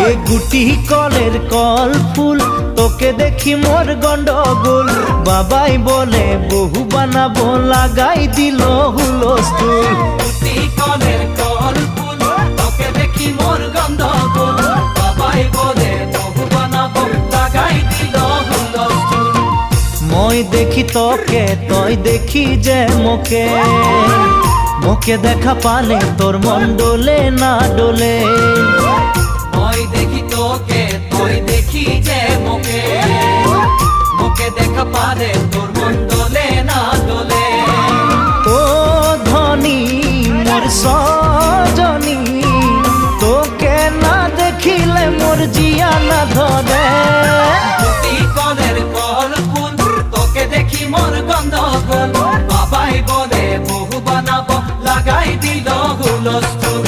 এ গুটি কলের কল ফুল তোকে দেখি মোর গন্ডগোল বাবাই বলে বহু বানাবো লাগাই দিল হুলস্থুল গুটি কলের কল ফুল তোকে দেখি মোর গন্ডগোল বাবাই বলে বহু বানাবো লাগাই দিল হুলস্থুল মই দেখি তোকে তই দেখি যে মোকে মোকে দেখা পালে তোর মন ডোলে না ডোলে মই দেখি তোকে তুই দেখি যে মোকে মোকে দেখা পারে তোর মন দোলে না দোলে ও ধনী মোর সজনী তোকে না দেখিলে মোর জিয়া না ধরে গুটি কলের কল ফুল তোকে দেখি মোর গন্ধগোল বাবাই বলে বহু বানাবো লাগাই দিল হুলস্থুল